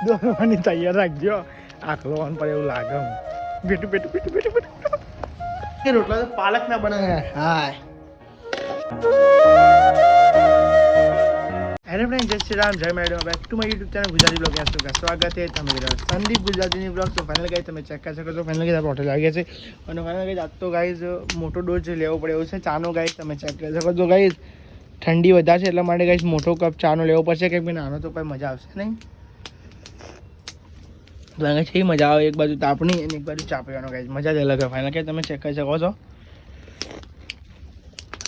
દોડવાની તૈયાર રાખજો. આખલો ઓન પર એવું લાગે. બેટું બેટું બેટું બેટું બેટું એ રોટલા તો પાલક ના બનાવે. હાય હેલો ફ્રેન્ડ, જય શ્રી રામ, જય madam, back to my YouTube channel Gujarati blog. સ્વાગત છે તમે સંદીપ ગુજરાતીની બ્લોગ. તો ફાઇનલ ગાઈઝ તમે ચેક કરી શકો છો. ફાઇનલ ગાઈઝ આપણે હોટેલ આવી ગયા છે અને ફાઇનલ ગાઈઝ આજ તો ગાઈઝ મોટો ડોઝ લેવો પડે એવું છે ચાનો. ગાઈઝ તમે ચેક કરી શકો છો. ગાઈઝ ઠંડી વધારે છે એટલા માટે ગાઈઝ મોટો કપ ચાનો લેવો પડશે, કેમ કે નાનો તો કોઈ મજા આવશે નહીં. તો છે મજા આવે, એક બાજુ તાપણી અને એક બાજુ ચા પીવાનો. ગાઈઝ મજા જ અલગ છે. ફાઇનલ ગાઈઝ તમે ચેક કરી શકો છો.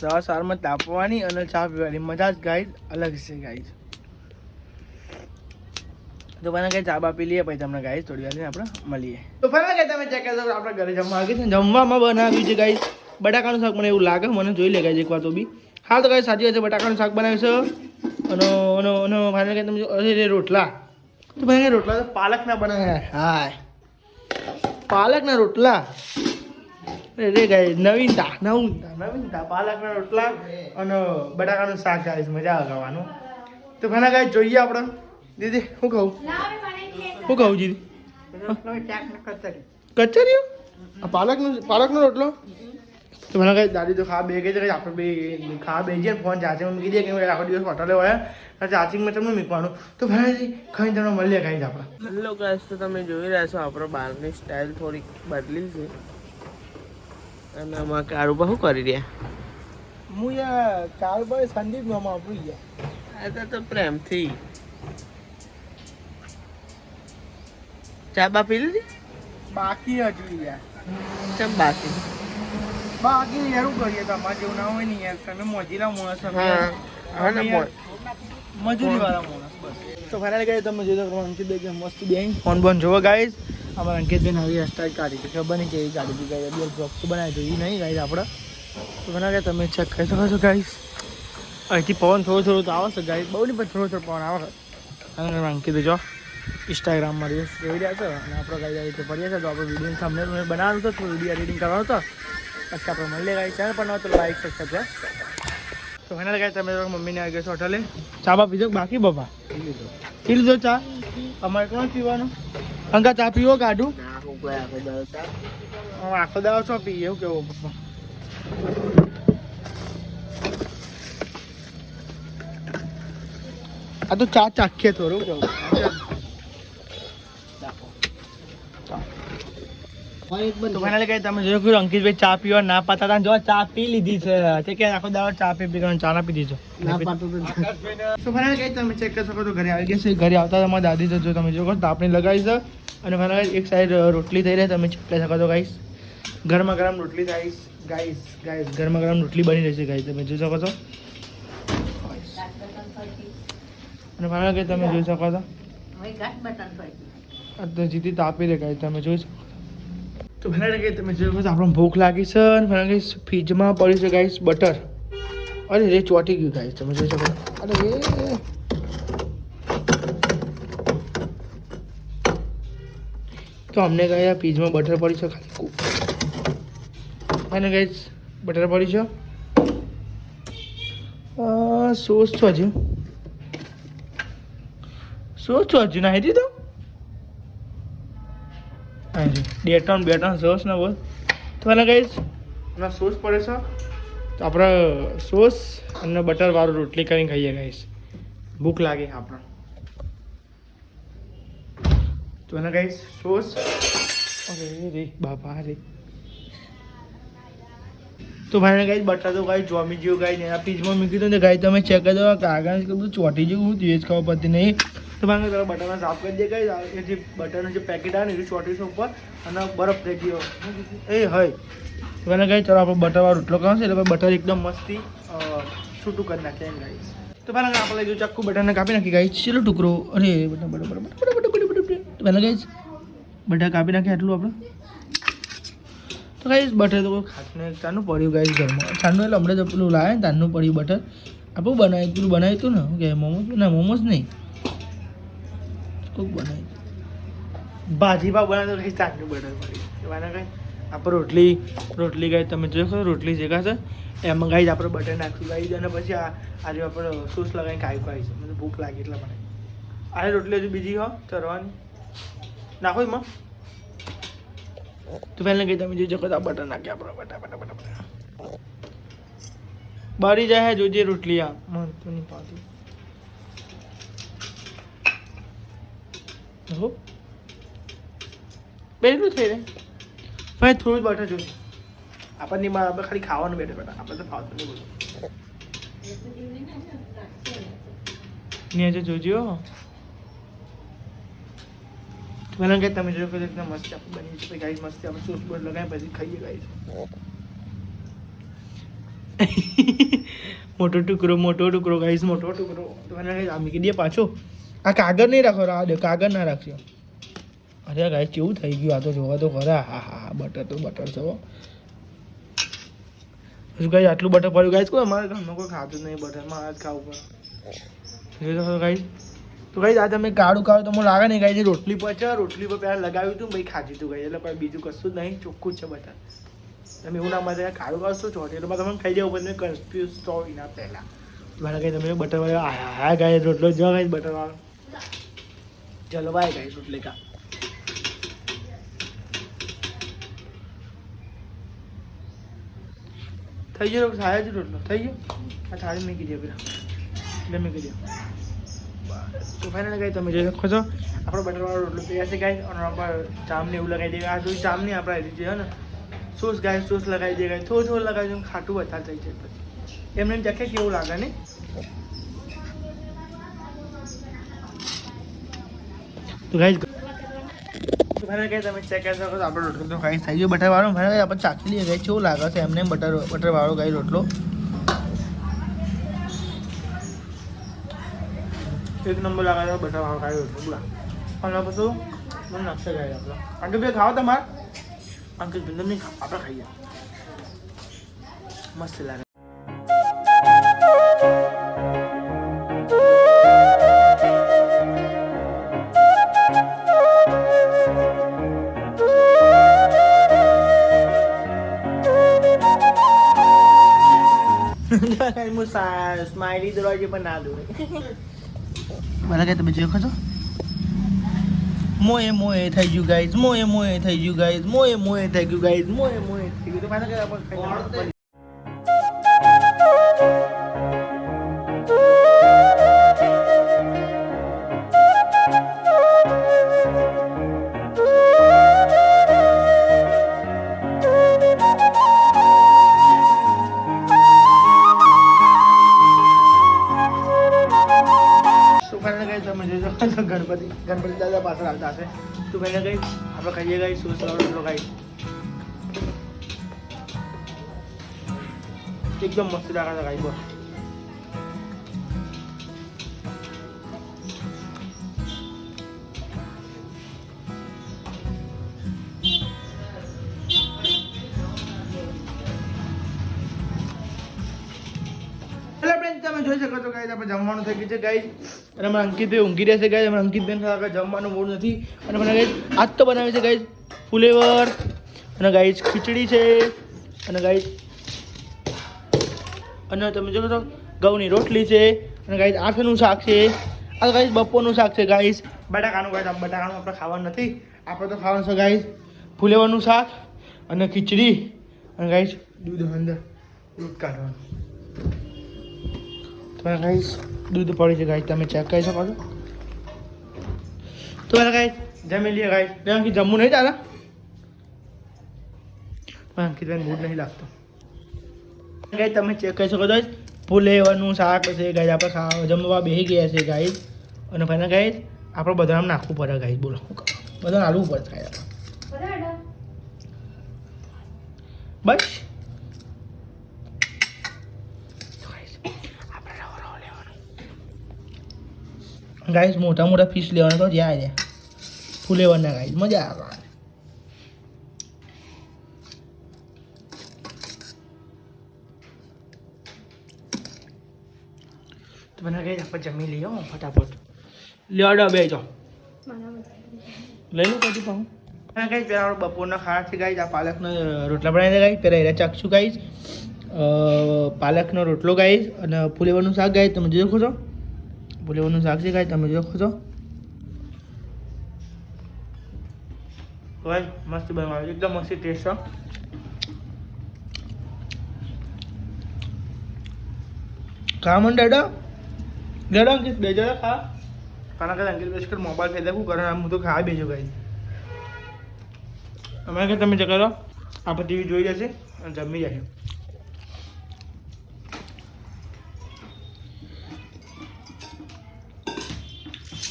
સવાર સવારમાં તાપવાની અને ચા પીવાની મજા જ ગાઈઝ અલગ છે. ગાઈઝ તો ફાઇનલ ગાઈઝ ચા બા પી લઈએ, પછી તમને ગાઈઝ થોડી વાર આપણે મળીએ. તો ફાઇનલ ગાઈઝ તમે ચેક કરી શકો આપણે ઘરે જમવા આવી છે. જમવામાં બનાવ્યું છે ગાઈઝ બટાકાનું શાક. મને એવું લાગે, મને જોઈ લે ગાઈઝ એક વાર તો બી. હા તો ગાઈઝ સાચી વાત છે, બટાકાનું શાક બનાવ્યું છે. અને ફાઇનલ ગાઈઝ તમે અરે રોટલા તો ભાઈ રોટલા તો પાલકના બનાવ્યા. હાય પાલકના રોટલા રે ગાઈઝ નવીનતા પાલકના રોટલા અને બટાકાનું શાક. ગાઈઝ મજા આવે ખાવાનું. તો ફાઇનલ ગાઈઝ જોઈએ આપણે. દીદી શું કહું દીદી? કચરિયું પાલકનો રોટલો. તો મને કઈ દાદી તો ખાવા બે ગઈ છે. આપણે બે ખાવા બે જઈએ. ફોન ચાર્જિંગ મૂકી દઈએ, કેમ કે આખો દિવસ હોટલે હોય ચાર્જિંગમાં તમને મૂકવાનું. તો ભાઈ ખાઈ તમને મળીએ ગાઈઝ આપણે. હેલો ગાઈઝ, તો તમે જોઈ રહ્યા છો આપણો બહારની સ્ટાઇલ થોડીક બદલી છે. અને આમાં કારુબા શું કરી રહ્યા? હું યાર કારુબા સંદીપ નામ આપું યાર. આ તો પ્રેમથી ચા બા પી લીધી? બાકી હજુ યાર. કેમ બાકી યાર શું કરીએ, તમારે જેવું ના હોય ને યાર. તમે મોજીલા માણસ, મજૂરી વાળા માણસ બસ. તો ફાઇનલ ગાઈઝ તમે જોઈ અંકિતભાઈ કે મસ્ત બેન ફોન બોન જોવો. ગાઈઝ અમારા અંકિતભાઈ નવી હેરસ્ટાઈલ કાઢી છે, ખબર નહીં કેવી કાઢી હતી ગાઈઝ. બે બ્લોગ તો બનાવી જોઈએ નહીં ગાઈઝ આપણે. તો ફાઇનલ ગાઈઝ તમે ચેક કરી શકો છો ગાઈઝ. અહીંથી પવન થોડું તો આવે છે ગાઈઝ, બહુ નહીં પણ થોડો પવન આવે છે. અને અંકિતભાઈ જો ઇન્સ્ટાગ્રામમાં રીલ્સ જોઈ રહ્યા છે અને આપણે ગાઈઝ આ રીતે પડીએ છે. તો આપણે વિડીયો સામે બનાવવાનું હતું, થોડું વિડીયો એડિટિંગ કરવાનું હતું. પછી આપણે મળીએ ગાઈઝ. ચેનલ પર ન તો લાઈક સબસ્ક્રાઈબ. તો ફાઇનલ ગાઈઝ તમે મમ્મીને આવી ગયો છો હોટલે. ચા બા પીધો બાકી? બાપા પી લીધો ચા? અમારે કોણ પીવાનું? અંકા ચા પીવો કાઢું? આખો દાવ છો પીએ એવું કેવું પપ્પા? આ તો ચા ચાખીએ થોડું કેવું. તો ફાઇનલી કઈ તમે જોયું અંકિતભાઈ ચા પીવા ના પાતા હતા, જો ચા પી લીધી છે કે આખો દાડો ચા પી ચા ના પીધી છે. તો ફાઇનલી કઈ તમે ચેક કરી શકો છો ઘરે આવી ગયા છે. ઘરે આવતા તમારા દાદી તો જો તમે જોવો તાપણી લગાવી છે. અને ફાઇનલી એક સાઈડ રોટલી થઈ રહી, તમે ચેક કરી શકો છો ગાઈસ. ગરમા ગરમ રોટલી થાય ગાઈસ. ગરમા ગરમ રોટલી બની રહી છે ગાઈસ, તમે જોઈ શકો છો. અને ફાઇનલી કઈ તમે જોઈ શકો છો તો જીતી તાપી રહે ગાઈસ, તમે જોઈ શકો. તો ફાઇનલી કઈ તમે જોઈ શકો છો આપણને ભૂખ લાગી છે. અને ફાઇનલી ફ્રીજમાં પડ્યું છે ગાઈસ બટર. અરે રે ચોટી ગયું ગાઈસ, તમે જોઈ શકો. અરે રે તો અમને ગયા ફ્રીજમાં બટર પડી છે ખાલી. અને ગાઈસ બટર પડી છે. સોસ છો હજુ નાખી દીધો. બે ત્રણ સોસ ના બોલ. તો એને ગાઈસ એમાં સોસ પડે છે. તો આપણે સોસ અને બટર વાળું રોટલી કરીને ખાઈએ ગાઈસ. ભૂખ લાગે આપણે. તો એને ગાઈસ સોસ. અરે રે બાપા રે. તો ભાઈ ગાઈસ બટર તો ગાઈસ જોમી જેવું ગાઈસ એના ફ્રીજમાં મૂકી દો ને ગાઈસ. તમે ચેક કરી દો કાગળ બધું ચોટી જેવું હું તેજ ખાવા પડતી નહીં. તો ભાઈ તમે બટરના સાફ કરી દે ગાઈસ. એ જે બટરનું જે પેકેટ આવે ને એ ચોટી છે ઉપર અને બરફ થઈ ગયો એ હોય. તો એને ગાઈસ ચાલો આપણે બટરવાળો રોટલો ખાવ છે એટલે બટર એકદમ મસ્તી છૂટું કરી નાખીએ ગાઈસ. તો પહેલાં આપણે લઈ ચાકુ બટરને કાપી નાખી ગાઈસ. છેલ્લો ટુકડો. અરે બટર તો પહેલાં ગાઈસ બટર કાપી નાખીએ આટલું આપણે. તો ગાઈસ બટર તો ખાસને ચાનું પડ્યું ગાઈસ ઘરમાં. ચાનું એટલે હમણાં તો પેલું લાવે ને તાનું પડ્યું બટર. આપણું બનાવ્યું હતું ને કે મોમોસ? ના મોમોસ નહીં, કોઈક બનાવ્યું ભાજી પાવ બનાવ્યો ગાઈસ. તાનું બટર પડ્યું એના કાંઈ આપણે રોટલી ગાઈસ તમે જોઈ શકો રોટલી શેકા છે એમાં ગાઈસ આપણે બટર નાખ્યું ગાઈસ. અને પછી આ જો આપણે સોસ લગાવીને ખાઈ છે. મને ભૂખ લાગી એટલે મને આ રોટલી હજુ બીજી હો તરવાની નાખો એમાં તો પહેલાં કહી તમે જોઈ શકો તો આ બટર નાખ્યા આપણે બટા બારી જાય જોજે રોટલી આ મન તો નહીં પાતી હો બેટલું થઈ રહે ભાઈ થોડું જ બટર જોશે આપણને આપણે ખાલી ખાવાનું બેઠે બેટા આપણે તો ફાવતું નહીં બોલું નીચે જોજો મને કે તમે જો કે એકદમ મસ્ત આપણે બની છે ગાઈસ મસ્ત આપણે સોસ બોલ લગાવી પછી ખાઈએ ગાઈસ મોટો ટુકડો ગાઈસ મોટો ટુકડો તો મને ગાઈસ આમી કે દે પાછો આ કાગળ નહીં રાખો આ દે કાગળ ના રાખજો અરે ગાઈસ કેવું થઈ ગયું આ તો જોવા તો ખરા હા હા બટર તો બટર છે હજુ ગાઈસ આટલું બટર પડ્યું ગાઈસ કોઈ અમારા ઘરમાં કોઈ ખાતું નહીં બટરમાં આ જ ખાવું પડે જો તો ગાઈસ તો ગાઈસ આ તમે કાળું તો મને લાગે નહીં ગાઈસ રોટલી પર છે રોટલી પર પહેલાં લગાવ્યું હતું ભાઈ ખાધી હતું ગાઈસ એટલે કોઈ બીજું કશું જ નહીં ચોખ્ખું જ છે બટર તમે એવું ના મારે કાળું શું છો એટલે તમે ખાઈ જાવ પણ કન્ફ્યુઝ તો એના પહેલાં મારા કંઈ તમે બટર વાળો હા ગાઈસ રોટલો જો ગાઈસ બટર વાળો ચલો બાય ગાઈસ રોટલી કા થઈ ગયો થાય જ રોટલો થઈ ગયો આ થાળી મૂકી દે પેલા એટલે મૂકી દે તો ફાઇનલ ગાઈ તમે જોઈ શકો છો આપણો બટરવાળો રોટલો તૈયાર છે ગાઈ અને આપણે જામને એવું લગાવી દઈએ આ જોઈ જામની આપણે આવી છે ને સોસ ગાય સોસ લગાવી દે ગાય થોડું લગાવી દે ખાટું વધારે થઈ જાય પછી એમને ચખે કેવું લાગે ને તો ગાઈ ફાઇનલ ગાઈ તમે ચેક કરી શકો છો આપણો રોટલો તો ગાઈ થઈ ગયો બટરવાળો ફાઇનલ આપણે ચાખી લઈએ ગાઈ કેવું લાગે છે એમને બટરવાળો ગાઈ રોટલો એક નંબર લગાવ્યો બટરવાળો ખાયો બોલા અને પછી મને નાખશે ગાય આપણે અંકલ ભાઈ ખાઓ તમારે અંકલ ભીંદર નહીં આપણે ખાઈએ મસ્ત લાગે સ્માઇલી દરવાજે પણ ના દોડે મને કે તમે જોઈ ખો મોએ થઈ ગયું ગાઈઝ મોએ થઈ ગયું ગાઈઝ મોએ થઈ ગયું ગાઈઝ મોએ થઈ ગયું તો મને કે આપણે ગણપતિ દાદા પાછળ આવતા હશે તો પહેલાં ગઈ આપણે ખાઈએ ગઈ સોસ રોટલો ખાઈ એકદમ મસ્ત લાગે છે ખાઈ બસ તમે જોઈ શકો છો ગાઈસ આપણે જમવાનું થઈ ગયું છે ગાઈસ અને અમારા અંકિતભાઈ ઊંઘી રહેશે ગાઈસ અમારા અંકિતભાઈ સાથે જમવાનું મૂડ નથી અને મને ગાઈસ આજ તો બનાવે છે ગાઈસ ફુલેવર અને ગાઈસ ખીચડી છે અને ગાઈસ અને તમે જોઈ શકો છો ઘઉંની રોટલી છે અને ગાઈસ આઠનું શાક છે આ ગાઈસ બપોરનું શાક છે ગાઈસ બટાકાનું ગાઈસ બટાકાનું આપણે ખાવાનું નથી આપણે તો ખાવાનું છે ગાઈસ ફુલેવરનું શાક અને ખીચડી અને ગાઈસ દૂધ અંદર દૂધ કાઢવાનું તો ગાઈસ દૂધ પડી છે ગાઈસ તમે ચેક કરી શકો છો તો ગાઈસ જમી લઈએ ગાઈસ અંકિત જમવું નહીં ચાલે અંકિતભાઈ મૂડ નહીં લાગતો ગાઈસ તમે ચેક કરી શકો છો ફુલેવરનું શાક છે ગાઈસ આપણે ખાવા જમવા બેસી ગયા છે ગાઈસ અને પહેલાં ગાઈસ આપણે બધાને નાખવું પડે ગાઈસ બોલો બધાને હાલવું પડે થાય બસ ગાઈસ મોટા મોટા ફિશ લેવાના તો જ્યાં રે ફુલેવરના ગાઈસ મજા આવે તો મને ગાઈસ આપણે જમી લઈએ ફટાફટ લેવાડો બે જાઓ લઈ લો પછી પાઉં ગાઈસ પેલા આપણે બપોરના ખાવાથી ગાઈસ આ પાલકનો રોટલા બનાવી દે ગાઈસ પેલા એરા ચાખશું ગાઈસ પાલકનો રોટલો ગાઈસ અને ફુલેવરનું શાક ગાઈસ તમે જોઈ શકો છો ફુલેવરનું શાક છે ગાઈસ તમે જોઈ શકો છો તો ભાઈ મસ્ત બનાવ્યું, એકદમ મસ્ત ટેસ્ટ છે. ખા મને દાદા દાદા અંકિત બેજો ખા ખાના ખાતા અંકિત બેસ કર મોબાઈલ ખાઈ દે કરે હું તો ખા બેજો ગાઈસ. અમારે કે તમે ચકારો આપણે ટીવી જોઈ જશે અને જમી જશે.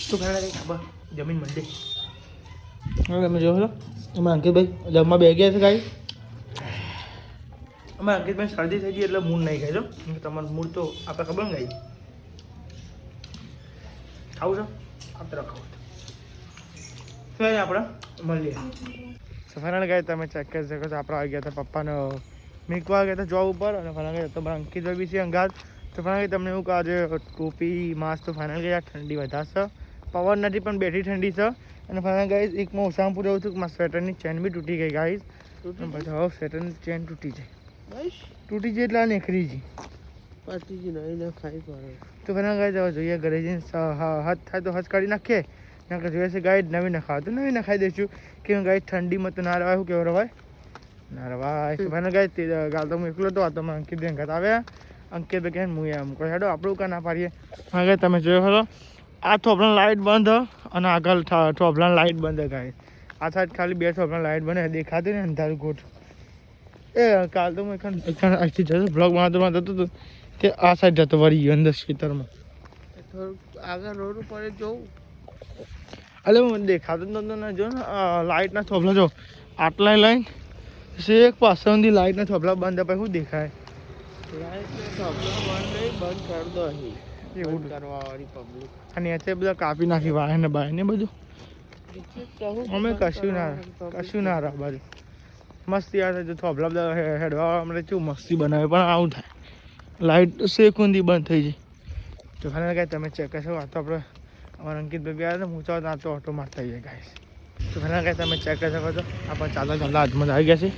તો ખાના કંઈ ખબર જમીન મંડે હવે તમે જોવો છો અમારા અંકિતભાઈ જમવા બે ગયા છે ગાઈ. અમારા અંકિતભાઈ શરદી થઈ ગઈ એટલે મૂડ નહીં ખાઈ જો તમારું મૂડ તો આપણે ખબર ને ગાઈ ખાવું છો આપણે ખાવું તો આપણે મળીએ. ફરાણ ગાય તમે ચેક કરી શકો છો આપણે આવી ગયા હતા પપ્પાને મીકવા ગયા હતા જોબ ઉપર અને ફરાણ ગયા તો અંકિતભાઈ બી છે અંગાત. તો ફરાણ તમને એવું કહે છે ટોપી માસ્ક તો ફાઇનલ ગયા ઠંડી વધારશે પવન નથી પણ બેઠી ઠંડી છે. અને ફાઇનલ ગાઈઝ એક હું ઓસામપુર રહું છું કે મારા સ્વેટરની ચેન બી તૂટી ગઈ ગાઈઝ. પછી હવે સ્વેટરની ચેન તૂટી જાય બસ તૂટી જાય એટલે નીકળી ગઈ પાટીજી નહીં ના ખાઈ પડે. તો ફાઇનલ ગાઈઝ હવે જોઈએ ઘરે જઈને હદ થાય તો હદ કાઢી નાખીએ ના કે જોઈએ છે ગાઈડ નવી નખાવ તો નવી નખાઈ દઈશું કે ગાઈડ ઠંડીમાં તો ના રવાય શું કેવું રવાય ના રવાય. તો ફાઇનલ ગાઈઝ ગાલ તો હું એકલો હતો આ તો અંકિત ઘાત આવ્યા અંકિત કહે હું એમ કહે હેડો આપણું કાં ના પાડીએ. હા ગાય તમે જોયો ખરો આ થોભલાની લાઇટ બંધ અને આગળ થોભલાની લાઇટ બંધ ગાય આ સાઈડ ખાલી બે થોભલાની લાઇટ બને દેખાતી ને અંધારું ગોઠ. એ કાલ તો હું આજથી જતો બ્લોગ બનાવતો હતો તે આ સાઈડ જતો વળી ગયો અંદર ખેતરમાં થોડુંક આગળ રોડ ઉપર જોઉં એટલે હું દેખાતો નતો ને જો ને લાઇટના થોભલા જો આટલા લાઈન એક પાછળથી લાઇટના થોભલા બંધ પછી શું દેખાય બંધ કરી દો અહીં એવું કરવા વાળી પબ્લિક અને અત્યારે બધા કાપી નાખી વાય ને બાય ને બધું અમે કશું ના રહે બાજુ મસ્તી આવે જો થોભલા બધા હેડવા અમને શું મસ્તી બનાવે પણ આવું થાય લાઇટ શેકુંદી બંધ થઈ જાય. તો ખાલી કાંઈ તમે ચેક કરશો આ તો આપણે અમારા અંકિતભાઈ બી આવ્યા હું ચાલો ત્યાં તો ઓટો મારતા જઈએ ગાઈસ. તો ખાલી કાંઈ તમે ચેક કરી શકો છો આપણે ચાલતા ચાલતા હાથમાં આવી ગયા છે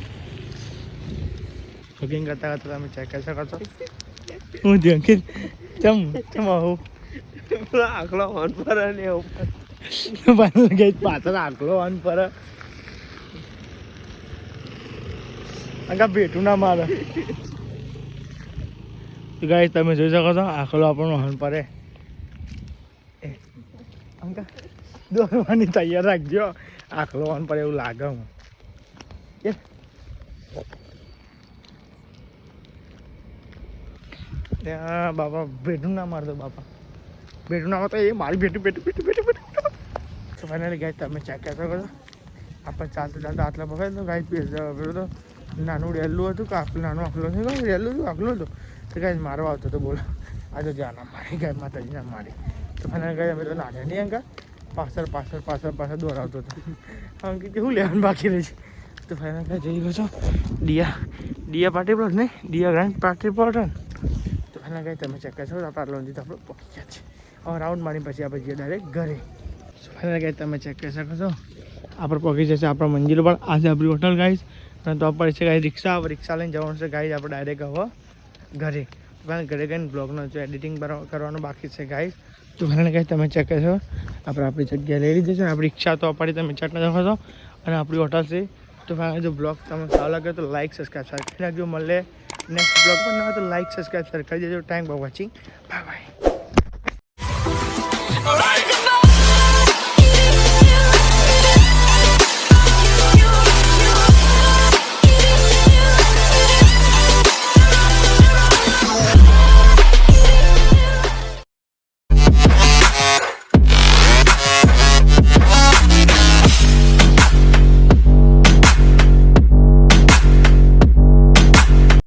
જોગિંગ કરતા કરતા તમે ચેક કરી શકો છો. હું જ અંકિત ચમ આવું આખલો હોન પર ને ઉપર પાછળ આકલો અન પર અંકા ભેટું ના મારે. તો ગાય તમે જોઈ શકો છો આખલો આપણો હન પરે અંકા દોરવાની તૈયાર રાખજો આખલો હન પર એવું લાગે હું ત્યાં બાપા ભેટું ના મારતો બાપા ભેટું ના મારતો એ મારી ભેટું ભેટું ભેટું ભેટું ભેટું. તો ફાઇનલી ગાય તમે ચેક કરી શકો છો આપણે ચાલતા ચાલતા આટલા પકડે તો ગાય પેલું તો નાનું રેલું હતું કે આખલું નાનું આખલું હતું રેલું હતું આખલું હતું તો ગાય મારવા આવતો હતો બોલો આ તો જ્યાં ના મારી ગાય માતાજી ના મારી. તો ફાઇનલી ગાય અમે તો નાના નહીં અંકા પાછળ દોડાવતો હતો અંકે શું લેવાનું બાકી રહે છે. તો ફાઇનલ ગાય જઈ ગયો છો ડિયા પાર્ટી પ્લોટ નહીં ડિયા ગ્રાન્ડ પાર્ટી પ્લોટ ને. તો ફાઇનલ ગાય તમે ચેક કરશો આપણે આટલો સુધી આપણે પહોંચી ગયા છે હવે રાઉન્ડ મારી પછી આપણે જઈએ ડાયરેક્ટ ઘરે. ફાઇનલ ગાય તમે ચેક કરી શકો છો આપણે પહોંચી જશે આપણા મંજિલ પર આજે આપણી હોટલ ગાઈશ અને તો પડે છે ગાઈ રિક્ષા લઈને જવાનું છે ગાઈસ આપણે ડાયરેક્ટ હવે ઘરે. ઘરે ગઈને બ્લોગનો જો એડિટિંગ કરવાનું બાકી છે ગાઈસ. તો ઘરે ગાઈસ તમે ચેક કરશો આપણે આપણી જગ્યાએ લઈ લીધી છે આપણી રિક્ષા તો અપાડી તમે ચેક ના દેખો છો અને આપણી હોટલ છે. તો જો બ્લોગ તમને સારો લાગે તો લાઈક સબસ્ક્રાઈબ કરી નાખજો. મળે નેક્સ્ટ બ્લોગ પર ના હોય તો લાઈક સબસ્ક્રાઈબ કરી દેજો. Thank for watching bye bye.